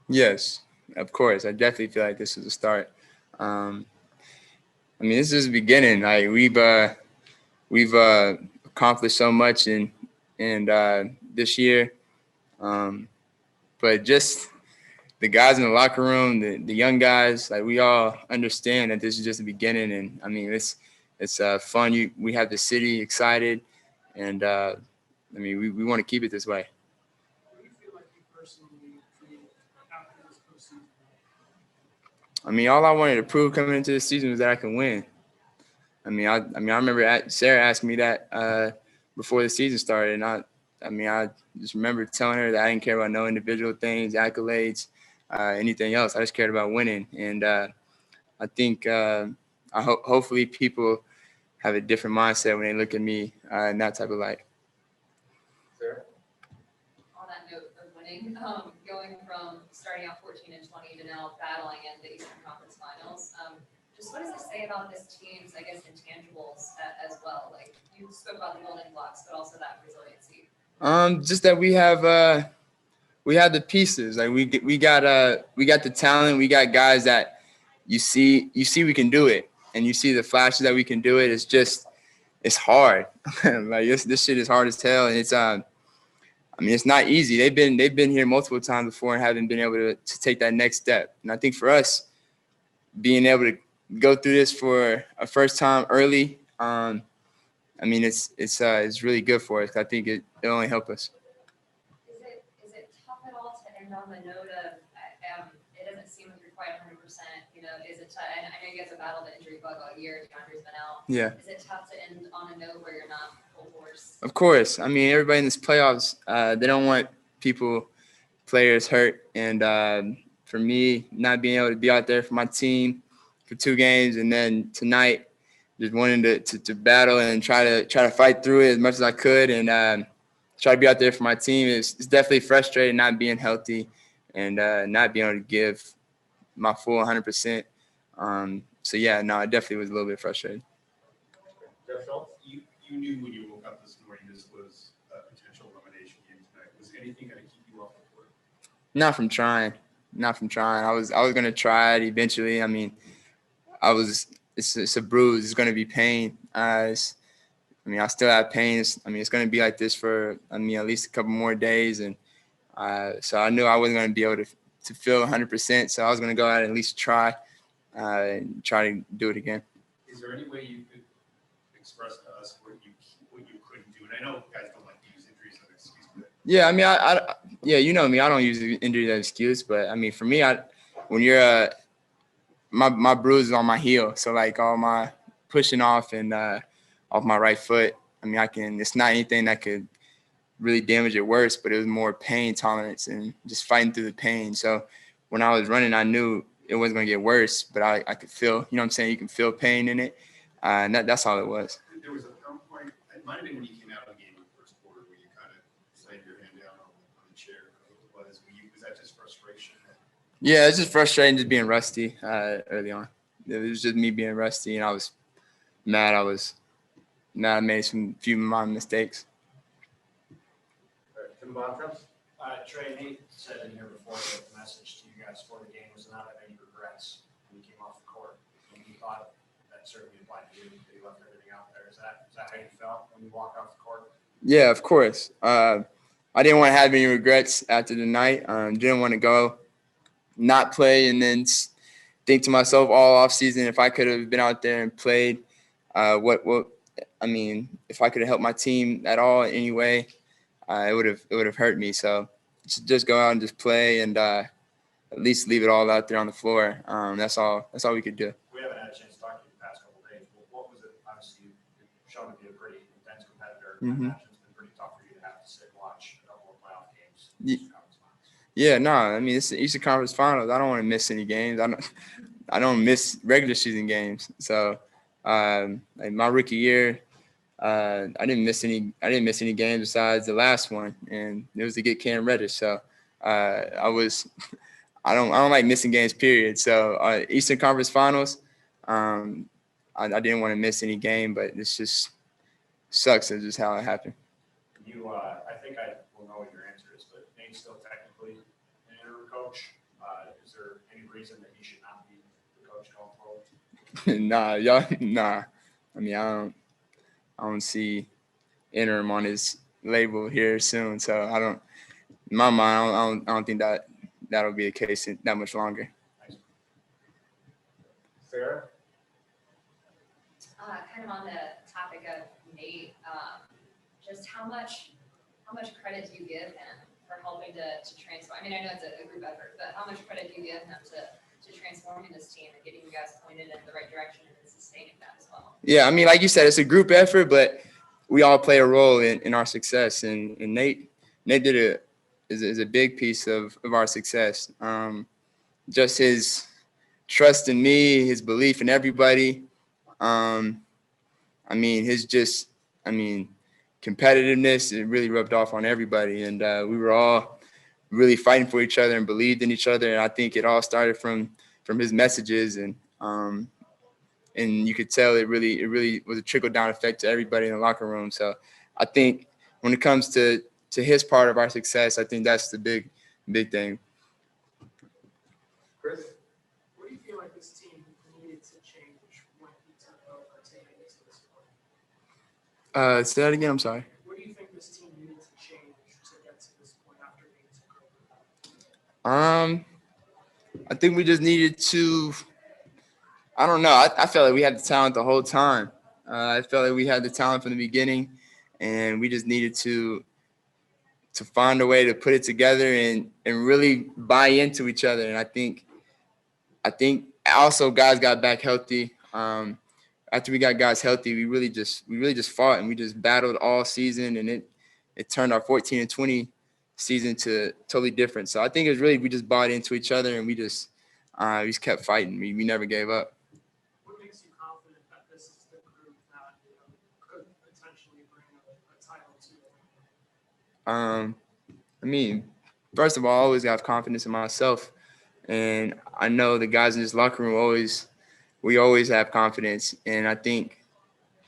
Yes, of course. I definitely feel like this is a start. Um, I mean, this is the beginning. Like we've accomplished so much in this year, um, but just the guys in the locker room, the young guys, like we all understand that this is just the beginning. And I mean, it's fun. We have the city excited, and I mean, we want to keep it this way. What do you feel like you personally proved after this postseason? I mean, all I wanted to prove coming into the season was that I can win. I remember Sarah asking me that before the season started, and I just remember telling her that I didn't care about no individual things, accolades, anything else. I just cared about winning, and I think hopefully people have a different mindset when they look at me in that type of light. Sarah? On that note of winning, going from starting out 14 and 20 to now battling in the Eastern Conference Finals, just what does this say about this team's, I guess, intangibles as well? Like you spoke about the building blocks, but also that resiliency. Just that we have the pieces. Like we got the talent. We got guys that you see we can do it, and you see the flashes that we can do it. It's hard. Like this shit is hard as hell, and I mean it's not easy. They've been here multiple times before and haven't been able to take that next step. And I think for us being able to go through this for a first time early, I mean it's really good for us. I think it only help us. Is it tough at all to end on the note of it doesn't seem like you're quite 100%? You know, is it? And I know you guys have battled the injury bug all year. DeAndre's been out. Yeah. Is it tough to end on a note where you're not full force? Of course. I mean, everybody in this playoffs, they don't want players hurt. And for me, not being able to be out there for my team for 2 games, and then tonight, just wanting to battle and try to fight through it as much as I could, and try to be out there for my team. It's definitely frustrating not being healthy and not being able to give my full 100%. So yeah, no, I definitely was a little bit frustrated. Jeff Schultz? You knew when you woke up this morning this was a potential elimination game tonight. Was anything going to keep you off the court? Not from trying. Not from trying. I was gonna try it eventually. I mean, I was. It's a bruise. It's gonna be pain. I mean, I still have pain. I mean, it's gonna be like this for at least a couple more days, and so I knew I wasn't gonna be able to feel 100%. So I was gonna go out and at least try and try to do it again. Is there any way you could express to us what you couldn't do? And I know guys don't like to use injuries as an excuse, but Yeah, I mean, yeah, you know me. I don't use injury as an excuse, but I mean, for me, when you're my bruise is on my heel, so like all my pushing off and off my right foot. I mean, I can. It's not anything that could really damage it worse, but it was more pain tolerance and just fighting through the pain. So when I was running, I knew it wasn't gonna get worse, but I could feel. You know what I'm saying? You can feel pain in it, and that's all it was. there was a point, it might have been when you came out of the game in the first quarter where you kind of slammed your hand down on the chair. Was that just frustration? Yeah, it's just frustrating just being rusty early on. It was just me being rusty, and I was mad. I made some few of my mistakes. Tim Bontemps? Trae, Nate said in here before that the message to you guys for the game was not have any regrets when you came off the court. And you thought that certainly applied to you, that you left everything out there. Is that how you felt when you walked off the court? Yeah, of course. I didn't want to have any regrets after the night. Didn't want to go, not play, and then think to myself all off season if I could have been out there and played. What I mean, if I could have helped my team at all in any way, it would have hurt me. So just go out and just play and at least leave it all out there on the floor. That's all we could do. We haven't had a chance to talk to you the past couple of days. But what was it? Obviously, you've shown to be a pretty intense competitor. Mm-hmm. I imagine it's been pretty tough for you to have to sit and watch a couple of playoff games. Yeah, no, I mean it's the Eastern Conference Finals. I don't want to miss any games. I don't miss regular season games. So, like my rookie year, I didn't miss any games besides the last one, and it was to get Cam Reddish. So, I don't like missing games. Period. So, Eastern Conference Finals, I didn't want to miss any game, but it's just sucks. It's just how it happened. I think I will know what your answer is, but Nate's still technically an interim coach. reason that he should not be the coach going forward? Nah. I mean, I don't see interim on his label here soon. So in my mind, I don't think that'll be the case that much longer. Sarah? Kind of on the topic of Nate, just how much credit do you give him for helping to transform? I mean, I know it's a group effort, but how much credit do you give him to transforming this team and getting you guys pointed in the right direction and sustaining that as well? Yeah, I mean, like you said, it's a group effort, but we all play a role in our success. And Nate is a big piece of our success. Just his trust in me, his belief in everybody. I mean, competitiveness, it really rubbed off on everybody. And we were all really fighting for each other and believed in each other. And I think it all started from his messages. And you could tell it really was a trickle-down effect to everybody in the locker room. So I think when it comes to his part of our success, I think that's the big thing. Chris? What do you feel like this team needed to change when he took over taking it to this point? Say that again, I'm sorry. What do you think this team needed to change to get to this point after being took over? I think we just needed to, I don't know. I felt like we had the talent the whole time. I felt like we had the talent from the beginning, and we just needed to find a way to put it together and really buy into each other. And I think also guys got back healthy. After we got guys healthy, we really just fought and we just battled all season, and it turned our 14-20 season to totally different. So I think it was really we just bought into each other and we just kept fighting. We never gave up. What makes you confident that this is the group that could potentially bring a title to it? I mean, first of all, I always have confidence in myself, and I know the guys in this locker room we always have confidence. And I think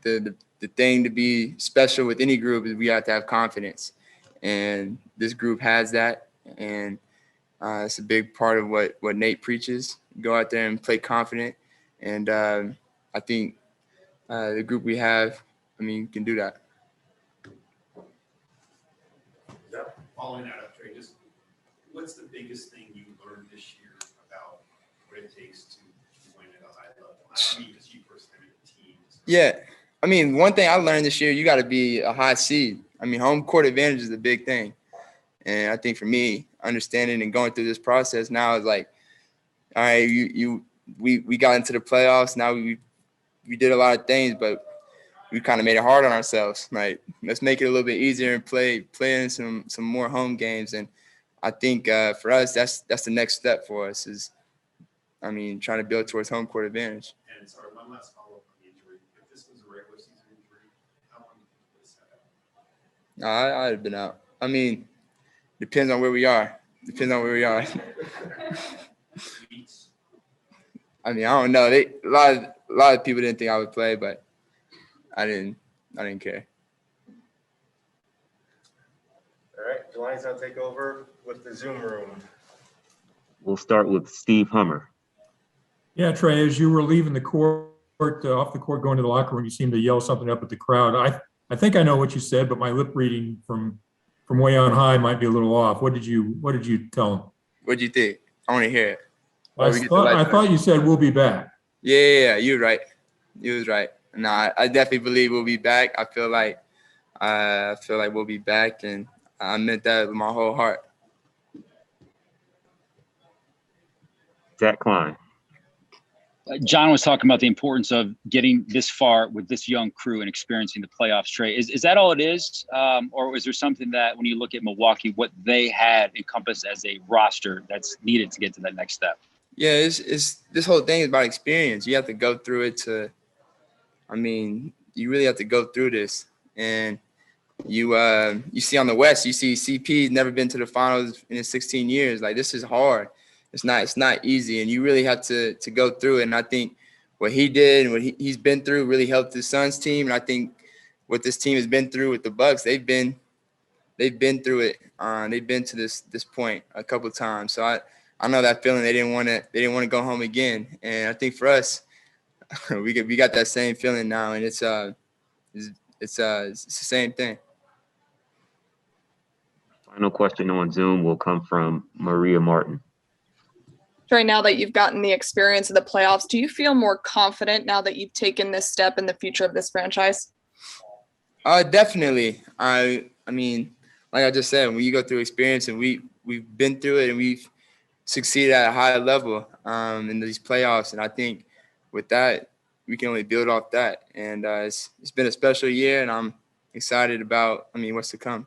the thing to be special with any group is we have to have confidence, and this group has that. And it's a big part of what Nate preaches. Go out there and play confident, and I think the group we have, can do that. Following that up, Trae, just what's the biggest thing you learned this year about what it takes to win at a high level? I mean, just you personally, the team. Yeah. One thing I learned this year, you got to be a high seed. Home court advantage is a big thing. And I think for me, understanding and going through this process now is like, all right, we got into the playoffs. Now we did a lot of things, but we kind of made it hard on ourselves. Like, let's make it a little bit easier and play in some more home games. And I think for us, that's the next step for us is, trying to build towards home court advantage. And sorry, one last follow-up on the injury. If this was a regular season injury, how long would this have happened? I'd have been out. Depends on where we are. Weeks? I don't know. A lot of people didn't think I would play, but I didn't care. All right, Jelani's gonna take over with the Zoom room. We'll start with Steve Hummer. Yeah, Trae, as you were leaving the court, off the court, going to the locker room, you seemed to yell something up at the crowd. I think I know what you said, but my lip reading from way on high might be a little off. What did you tell them? What'd you think? I want to hear it. I thought you said we'll be back. Yeah, you're right. You was right. No, I definitely believe we'll be back. I feel like we'll be back, and I meant that with my whole heart. Zach Klein. John was talking about the importance of getting this far with this young crew and experiencing the playoffs. Trae, is that all it is? Or is there something that when you look at Milwaukee, what they had encompassed as a roster that's needed to get to that next step? Yeah, it's this whole thing is about experience. You have to go through it you really have to go through this. And you see on the West, you see CP's never been to the finals in his 16 years. Like, this is hard. It's not easy, and you really have to go through it. And I think what he did and what he's been through really helped his son's team. And I think what this team has been through with the Bucks, they've been through it. They've been to this point a couple of times. So I know that feeling. They didn't want to go home again. And I think for us, we got that same feeling now, and it's the same thing. Final question on Zoom will come from Maria Martin. Trae, now that you've gotten the experience of the playoffs, do you feel more confident now that you've taken this step in the future of this franchise? Definitely. I mean, like I just said, when you go through experience and we've been through it and we've succeeded at a high level in these playoffs, and I think with that we can only build off that. And it's been a special year, and I'm excited about what's to come.